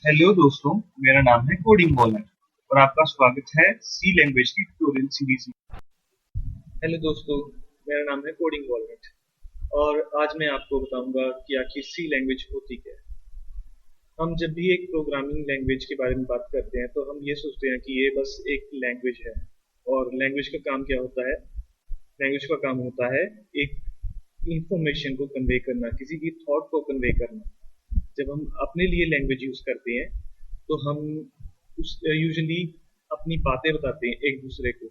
Hello दोस्तों, मेरा नाम है कोडिंग वॉलनट और आपका स्वागत है सी लैंग्वेज की ट्यूटोरियल सीरीज में। हेलो दोस्तों, मेरा नाम है कोडिंग वॉलनट और आज मैं आपको बताऊंगा कि आखिर सी लैंग्वेज होती क्या है। हम जब भी एक प्रोग्रामिंग लैंग्वेज के बारे में बात करते हैं तो हम ये सोचते हैं कि ये बस एक लैंग्वेज है। और लैंग्वेज का काम क्या होता है? लैंग्वेज का काम होता है एक इंफॉर्मेशन को कन्वे करना, किसी की थॉट को कन्वे करना। जब हम अपने लिए लैंग्वेज यूज करते हैं तो हम उस यूजुअली अपनी बातें बताते हैं एक दूसरे को,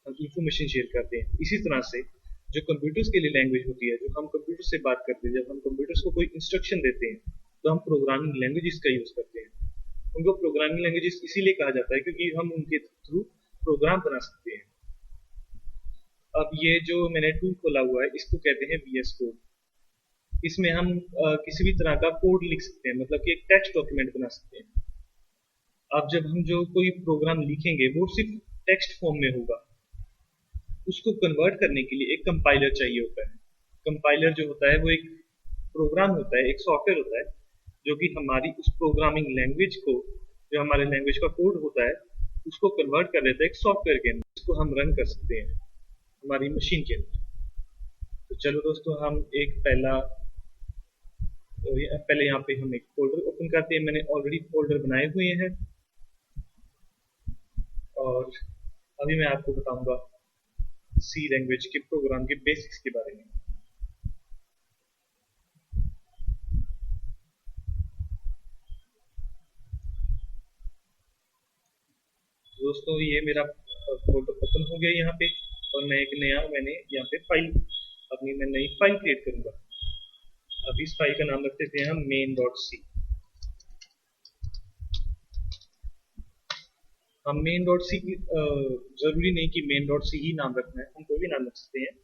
हम इंफॉर्मेशन शेयर करते हैं। इसी तरह से जो कंप्यूटर्स के लिए लैंग्वेज होती है, जो हम कंप्यूटर से बात करते हैं, जब हम कंप्यूटर्स को कोई इंस्ट्रक्शन देते हैं तो हम प्रोग्रामिंग लैंग्वेजेस का यूज करते हैं। उनको प्रोग्रामिंग लैंग्वेजेस इसीलिए कहा जाता है क्योंकि हम उनके थ्रू प्रोग्राम बना सकते हैं। अब ये जो मैंने टूल खोला हुआ है इसको कहते हैं वीएस कोड। इसमें हम किसी भी तरह का कोड लिख सकते हैं, मतलब कि एक टेक्स्ट डॉक्यूमेंट बना सकते हैं। अब जब हम जो कोई प्रोग्राम लिखेंगे वो सिर्फ टेक्स्ट फॉर्म में होगा। उसको कन्वर्ट करने के लिए एक कंपाइलर चाहिए होता है। कंपाइलर जो होता है वो एक प्रोग्राम होता है, एक सॉफ्टवेयर होता है जो कि हमारी उस प्रोग्रामिंग लैंग्वेज को, जो हमारे लैंग्वेज का कोड होता है, उसको कन्वर्ट कर देता है एक सॉफ्टवेयर के अंदर, जिसको हम रन कर सकते हैं हमारी मशीन के अंदर। तो चलो दोस्तों, हम एक पहले यहाँ पे हम एक फोल्डर ओपन करते हैं। मैंने ऑलरेडी फोल्डर बनाए हुए हैं और अभी मैं आपको बताऊंगा सी लैंग्वेज के प्रोग्राम के बेसिक्स के बारे में। दोस्तों, ये मेरा फोल्डर ओपन हो गया यहाँ पे और मैंने यहाँ पे मैं नई फाइल क्रिएट करूंगा। अब इस फाइल का नाम रख देते हैं हम main.c। हम main.c की जरूरी नहीं कि main.c ही नाम रखना है, हम कोई भी नाम रख सकते हैं,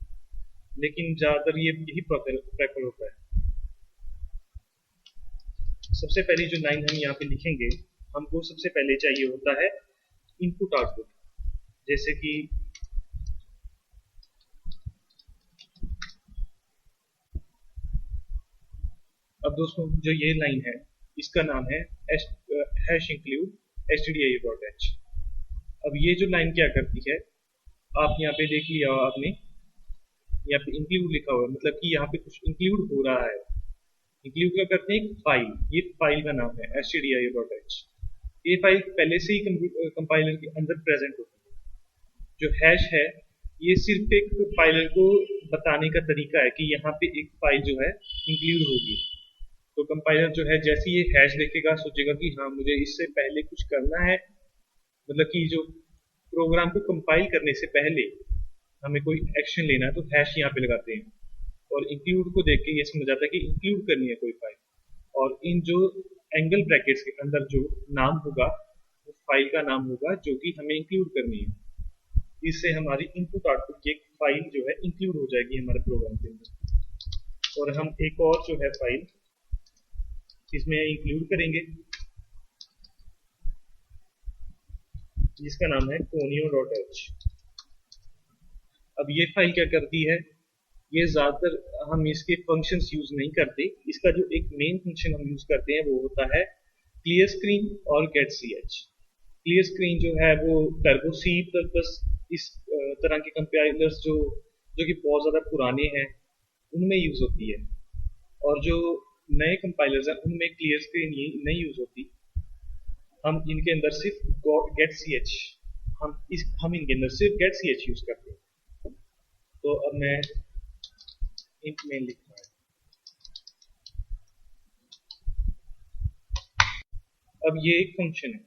लेकिन ज्यादातर ये यही प्रेफर होता है। सबसे पहली जो लाइन हम यहाँ पे लिखेंगे, हमको सबसे पहले चाहिए होता है इनपुट आउटपुट। जैसे कि अब दोस्तों, जो ये लाइन है इसका नाम है हैश इंक्लूड stdio.h। अब ये जो लाइन क्या करती है, आप यहाँ पे देख लिया आपने, यहाँ पे इंक्लूड लिखा हुआ है, मतलब कि यहाँ पे कुछ इंक्लूड हो रहा है। इंक्लूड क्या करते हैं? एक फाइल, ये फाइल का नाम है stdio.h। ये फाइल पहले से ही कंपाइलर के अंदर प्रेजेंट होती है। जो हैश है ये सिर्फ एक फाइलर को बताने का तरीका है कि यहाँ पे एक फाइल जो है इंक्लूड होगी। तो कंपाइलर जो है जैसे ही ये हैश देखेगा सोचेगा कि हाँ, मुझे इससे पहले कुछ करना है, मतलब कि जो प्रोग्राम को कंपाइल करने से पहले हमें कोई एक्शन लेना है, तो हैश यहाँ पे लगाते हैं। और इंक्लूड को देख के ये समझ आता है कि इंक्लूड करनी है कोई फाइल, और इन जो एंगल ब्रैकेट्स के अंदर जो नाम होगा वो फाइल का नाम होगा जो कि हमें इंक्लूड करनी है। इससे हमारी इनपुट आउटपुट की एक फाइल जो है इंक्लूड हो जाएगी हमारे प्रोग्राम के अंदर। और हम एक और जो है फाइल इसमें इंक्लूड करेंगे जिसका नाम है conio.h। अब ये फाइल क्या करती है, ये ज्यादातर हम इसके फंक्शंस यूज नहीं करते। इसका जो एक मेन फंक्शन हम यूज करते हैं वो होता है क्लियर स्क्रीन और get C H. Clear screen जो है वो टर्बो सी प्लस इस तरह के कंपाइलर्स जो जो कि बहुत ज्यादा पुराने हैं उनमें यूज होती है, और जो नए कंपाइलर्स हैं उनमें क्लियर स्क्रीन ये नहीं यूज होती। हम इनके अंदर सिर्फ गेट सी एच हम इनके अंदर सिर्फ गेट सी एच यूज करते हैं। तो अब मैं इंट में लिख रहा है। अब ये एक फंक्शन है।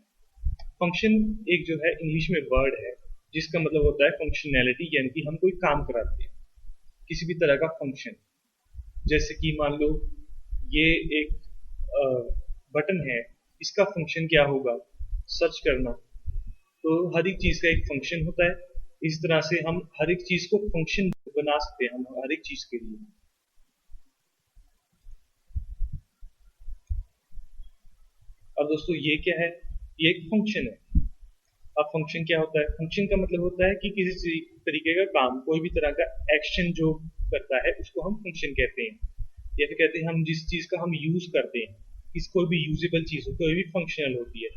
फंक्शन एक जो है इंग्लिश में वर्ड है जिसका मतलब होता है फंक्शनैलिटी, यानी कि हम कोई काम कराते हैं, किसी भी तरह का फंक्शन। जैसे कि मान लो ये एक बटन है, इसका फंक्शन क्या होगा? सर्च करना। तो हर एक चीज का एक फंक्शन होता है। इस तरह से हम हर एक चीज को फंक्शन बना सकते हैं, हम हर एक चीज के लिए। अब दोस्तों, ये क्या है? ये एक फंक्शन है। अब फंक्शन क्या होता है? फंक्शन का मतलब होता है कि किसी तरीके का काम, कोई भी तरह का एक्शन जो करता है उसको हम फंक्शन कहते हैं, या फिर कहते हैं हम जिस चीज का हम यूज करते हैं। इस कोई भी यूजेबल चीज हो, कोई भी फंक्शनल होती है।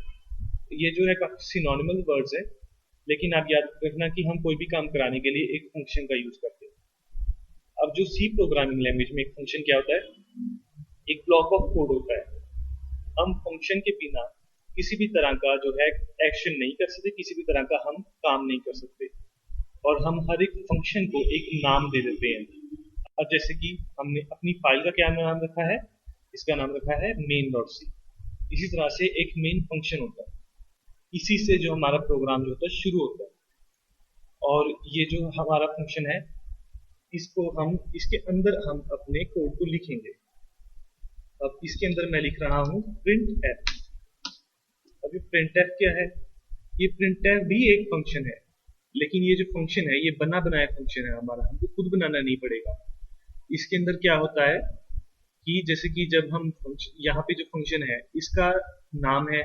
ये जो है काफी सिनोनिमल वर्ड्स है, लेकिन आप याद रखना कि हम कोई भी काम कराने के लिए एक फंक्शन का यूज करते हैं। अब जो सी प्रोग्रामिंग लैंग्वेज में एक फंक्शन क्या होता है, एक ब्लॉक ऑफ कोड होता है। हम फंक्शन के बिना किसी भी तरह का जो है एक्शन नहीं कर सकते, किसी भी तरह का हम काम नहीं कर सकते, और हम हर एक फंक्शन को एक नाम दे देते हैं। अब जैसे कि हमने अपनी फाइल का क्या नाम रखा है, इसका नाम रखा है मेन डॉट सी। इसी तरह से एक मेन फंक्शन होता है, इसी से जो हमारा प्रोग्राम जो होता है शुरू होता है। और ये जो हमारा फंक्शन है, इसको हम इसके अंदर हम अपने कोड को लिखेंगे। अब इसके अंदर मैं लिख रहा हूँ प्रिंट एफ। अभी प्रिंट एफ क्या है, ये प्रिंट एफ भी एक फंक्शन है, लेकिन ये जो फंक्शन है ये बना बनाया फंक्शन है हमारा, हमको खुद बनाना नहीं पड़ेगा। इसके अंदर क्या होता है कि जैसे कि जब हम यहाँ पे जो फंक्शन है इसका नाम है,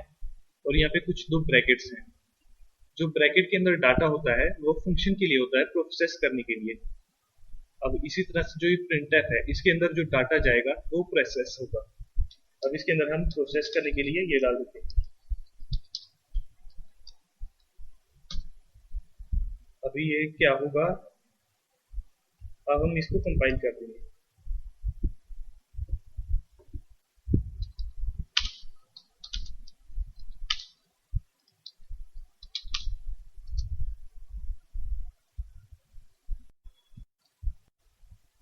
और यहाँ पे कुछ दो ब्रैकेट्स हैं। जो ब्रैकेट के अंदर डाटा होता है वो फंक्शन के लिए होता है, प्रोसेस करने के लिए। अब इसी तरह से जो ये प्रिंटफ है, इसके अंदर जो डाटा जाएगा वो प्रोसेस होगा। अब इसके अंदर हम प्रोसेस करने के लिए ये डाल देते हैं। अभी ये क्या होगा, अब हम इसको कंपाइल कर देंगे।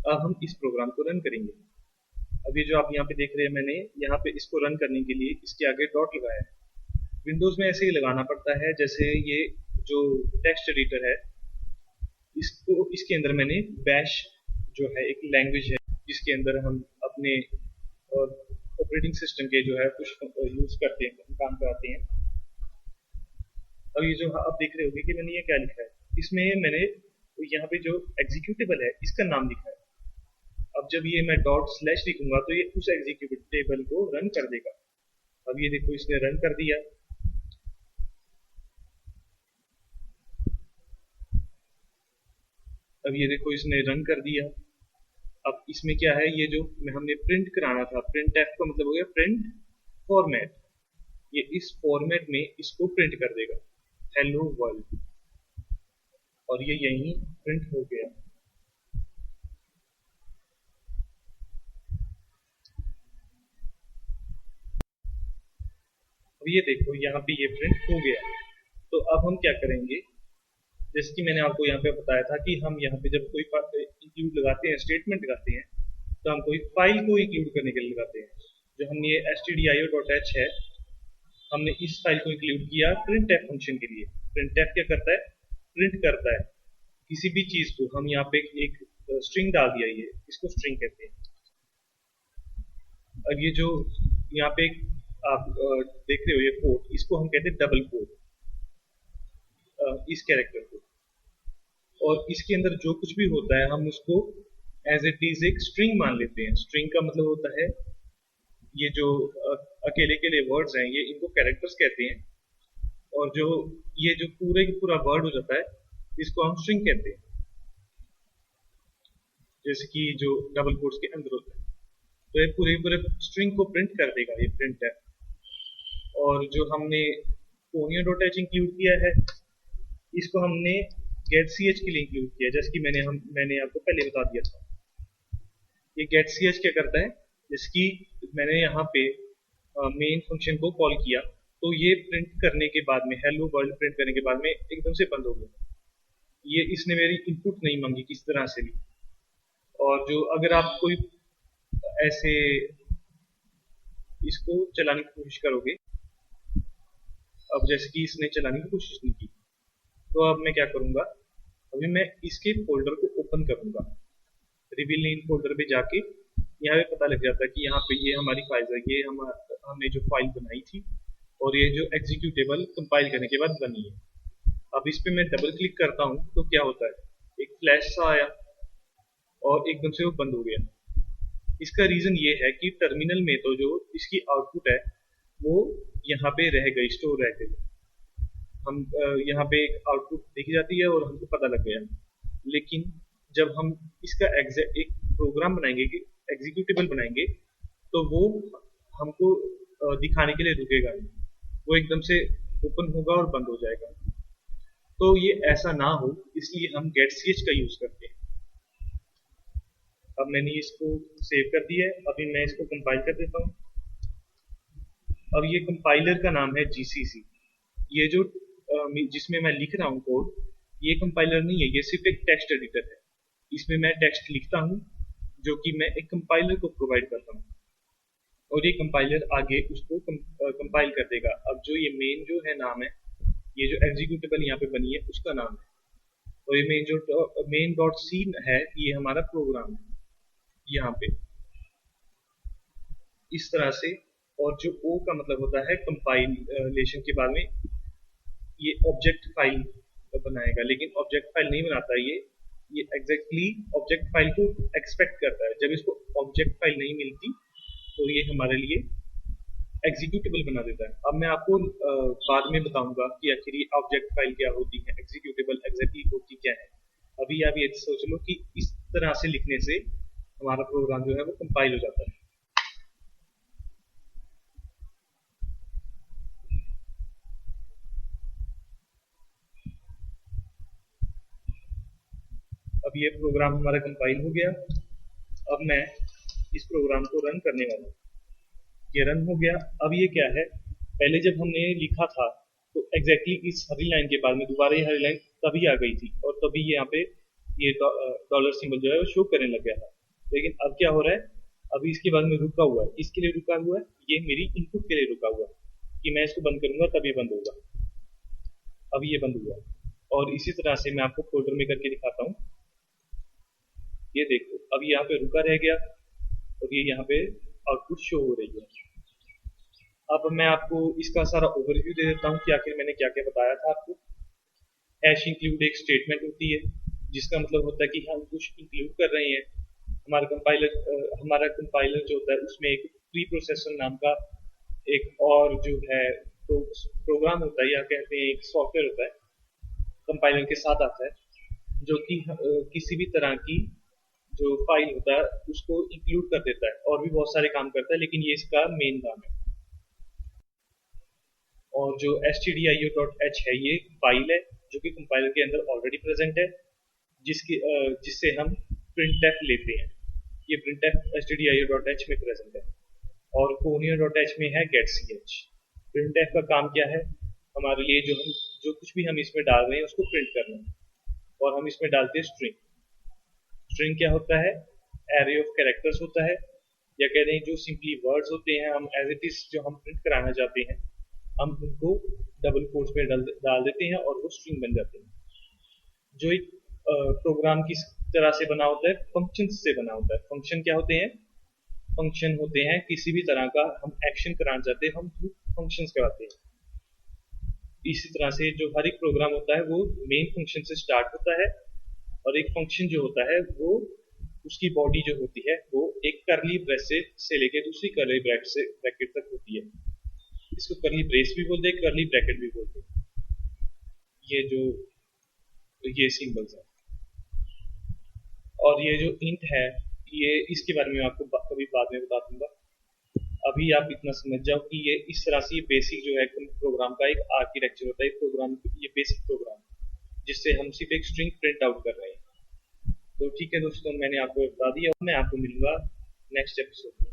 अब हम इस प्रोग्राम को रन करेंगे। अब ये जो आप यहाँ पे देख रहे हैं, मैंने यहाँ पे इसको रन करने के लिए इसके आगे डॉट लगाया है। विंडोज में ऐसे ही लगाना पड़ता है। जैसे ये जो टेक्स्ट एडिटर है, इसको इसके अंदर मैंने बैश जो है एक लैंग्वेज है जिसके अंदर हम अपने ऑपरेटिंग सिस्टम के जो है कुछ यूज करते हैं, काम कराते हैं। अब ये जो आप देख रहे होंगे कि मैंने ये क्या लिखा है, इसमें मैंने यहाँ पे जो एग्जीक्यूटेबल है इसका नाम लिखा है। अब जब ये मैं डॉट स्लैश लिखूंगा तो ये उस एग्जीक्यूटेबल को रन कर देगा। अब ये देखो इसने रन कर दिया। अब ये देखो इसने रन कर दिया। अब इसमें क्या है, ये जो हमने प्रिंट कराना था, प्रिंट एफ का मतलब हो गया प्रिंट फॉर्मेट। ये इस फॉर्मेट में इसको प्रिंट कर देगा, हेलो वर्ल्ड, और ये यहीं प्रिंट हो गया। अब ये देखो यहाँ पे ये प्रिंट हो गया। तो अब हम क्या करेंगे, जैसे कि मैंने आपको यहाँ पे बताया था कि हम यहाँ पे जब कोई इंक्लूड लगाते हैं, स्टेटमेंट लगाते हैं, तो हम कोई फाइल को इंक्लूड करने के लिए लगाते हैं। जो हमने ये stdio.h है, हमने इस फाइल को इंक्लूड किया printf फंक्शन के लिए। printf क्या करता है, प्रिंट करता है किसी भी चीज को। हम यहाँ पे एक स्ट्रिंग डाल दिया, ये इसको स्ट्रिंग कहते हैं। अब ये जो यहाँ पे आप देख रहे हो ये कोड, इसको हम कहते हैं डबल कोड, इस कैरेक्टर को। और इसके अंदर जो कुछ भी होता है हम उसको एज इट इज एक स्ट्रिंग मान लेते हैं। स्ट्रिंग का मतलब होता है ये जो अकेले अकेले वर्ड्स हैं, ये इनको कैरेक्टर्स कहते हैं। और जो ये जो पूरे की पूरा वर्ड हो जाता है, इसको हम स्ट्रिंग कहते हैं। जैसे कि जो डबल कोट्स के अंदर होता है, तो ये पूरे स्ट्रिंग को प्रिंट कर देगा ये प्रिंट है। और जो हमने conio.h इंक्लूड किया है, इसको हमने getch के लिए इंक्लूड किया, जैसे कि मैंने आपको पहले बता दिया था। ये getch क्या करता है, जैसे कि मैंने यहाँ पे मेन फंक्शन को कॉल किया, तो ये प्रिंट करने के बाद में, हेलो वर्ल्ड प्रिंट करने के बाद में एकदम से बंद हो गया। ये इसने मेरी इनपुट नहीं मांगी किस तरह से भी। और जो अगर आप कोई ऐसे इसको चलाने की कोशिश करोगे, अब जैसे कि इसने चलाने की कोशिश नहीं की, तो अब मैं क्या करूंगा, अभी मैं इसके फोल्डर को ओपन करूंगा। रिवील इन फोल्डर पे जाके यहाँ पे पता लग जाता है कि यहाँ पे ये हमारी फाइल है, ये हमने जो फाइल बनाई थी, और ये जो एग्जीक्यूटेबल कंपाइल करने के बाद बनी है। अब इस पे मैं डबल क्लिक करता हूँ तो क्या होता है, एक फ्लैश सा आया और एकदम से वो बंद हो गया। इसका रीजन ये है कि टर्मिनल में तो जो इसकी आउटपुट है वो यहाँ पे रह गई, स्टोर रह गई। हम यहाँ पे एक आउटपुट देखी जाती है और हमको पता लग गया। लेकिन जब हम इसका एक प्रोग्राम बनाएंगे, एग्जीक्यूटेबल बनाएंगे, तो वो हमको दिखाने के लिए रुकेगा नहीं, वो एकदम से ओपन होगा और बंद हो जाएगा। तो ये ऐसा ना हो, इसलिए हम getch का यूज करते हैं। अब मैंने इसको सेव कर दिया है, अभी मैं इसको कंपाइल कर देता हूँ। अब ये कंपाइलर का नाम है GCC। ये जो जिसमें मैं लिख रहा हूँ कोड, ये कंपाइलर नहीं है, ये सिर्फ एक टेक्स्ट एडिटर है। इसमें मैं टेक्स्ट लिखता हूँ जो कि मैं एक कंपाइलर को प्रोवाइड करता हूँ, और ये कंपाइलर आगे उसको कंपाइल कर देगा। अब जो ये मेन जो है नाम है, ये जो एग्जीक्यूटेबल यहाँ पे बनी है उसका नाम है, और ये मेन जो मेन डॉट सी है ये हमारा प्रोग्राम है यहाँ पे, इस तरह से। और जो ओ का मतलब होता है कंपाइलेशन के बाद में ये ऑब्जेक्ट फाइल बनाएगा, लेकिन ऑब्जेक्ट फाइल नहीं बनाता ये एग्जैक्टली ऑब्जेक्ट फाइल को एक्सपेक्ट करता है। जब इसको ऑब्जेक्ट फाइल नहीं मिलती तो ये हमारे लिए एग्जीक्यूटेबल बना देता है। अब मैं आपको बाद में बताऊंगा कि आखिर ये ऑब्जेक्ट फाइल क्या होती है, एग्जीक्यूटेबल एग्जैक्टली होती क्या है। अभी आप ये सोच लो कि इस तरह से लिखने से हमारा प्रोग्राम जो है वो कंपाइल हो जाता है। अब ये प्रोग्राम हमारा कंपाइल हो गया। अब मैं इस प्रोग्राम को रन करने वाला हूँ। ये रन हो गया। अब ये क्या है, पहले जब हमने लिखा था तो एग्जैक्टली इस हरी लाइन के बाद में दोबारा ये हरी लाइन तभी आ गई थी, और तभी यहाँ पे ये डॉलर सिंबल जो है वो शो करने लग गया था। लेकिन अब क्या हो रहा है, अभी इसके बाद में रुका हुआ है। इसके लिए रुका हुआ है, ये मेरी इनपुट के लिए रुका हुआ है कि मैं इसको बंद करूंगा तब ये बंद होगा। अब ये बंद हुआ, और इसी तरह से मैं आपको फोल्डर में करके दिखाता हूँ। ये देखो, अब यहाँ पे रुका रह गया और ये यहाँ पे आउटपुट शो हो रही है। अब मैं आपको इसका सारा ओवरव्यू दे देता हूँ कि आखिर मैंने क्या क्या बताया था आपको। हैश इंक्लूड एक स्टेटमेंट होती है जिसका मतलब होता है कि हम कुछ इंक्लूड कर रहे हैं। हमारा कंपाइलर जो होता है उसमें एक प्री प्रोसेसर नाम का एक और जो है प्रोग्राम होता है, या कहते हैं एक सॉफ्टवेयर होता है, कंपाइलर के साथ आता है, जो कि किसी भी तरह की जो फाइल होता है उसको इंक्लूड कर देता है, और भी बहुत सारे काम करता है, लेकिन ये इसका मेन काम है। और जो stdio.h है ये फाइल है जो कि कंपाइलर के अंदर ऑलरेडी प्रेजेंट है, जिससे हम printf लेते हैं। ये printf stdio.h में प्रेजेंट है, और conio.h में है getch। printf का काम क्या है, हमारे लिए जो कुछ भी हम इसमें डाल रहे हैं उसको प्रिंट करना है, और हम इसमें डालते हैं स्ट्रिंग। स्ट्रिंग क्या होता है, एरे ऑफ कैरेक्टर्स होता है, या कह दें जो सिंपली वर्ड्स होते हैं, हम एज इट इज जो हम प्रिंट कराना चाहते हैं हम उनको डबल कोट्स में डाल देते हैं और वो स्ट्रिंग बन जाते हैं। जो एक प्रोग्राम किस तरह से बना होता है, फंक्शन से बना होता है। फंक्शन क्या होते हैं, फंक्शन होते हैं किसी भी तरह का हम एक्शन कराना चाहते हैं हम फंक्शंस कराते हैं। इसी तरह से जो हर एक प्रोग्राम होता है वो मेन फंक्शन से स्टार्ट होता है, और एक फंक्शन जो होता है वो उसकी बॉडी जो होती है वो एक करली ब्रेस से लेकर दूसरी करली ब्रैकेट तक होती है। इसको करली ब्रेस भी बोलते हैं, करली ब्रैकेट भी बोलते हैं। ये सिंबल्स है, और ये जो इंट है ये इसके बारे में आपको कभी बाद में बता दूंगा। अभी आप इतना समझ जाओ कि ये इस तरह से बेसिक जो है प्रोग्राम का एक आर्किटेक्चर होता है। प्रोग्राम ये बेसिक प्रोग्राम जिससे हम सिर्फ एक स्ट्रिंग प्रिंट आउट कर रहे हैं। तो ठीक है दोस्तों, मैंने आपको बता दिया, मैं आपको मिलूंगा नेक्स्ट एपिसोड में।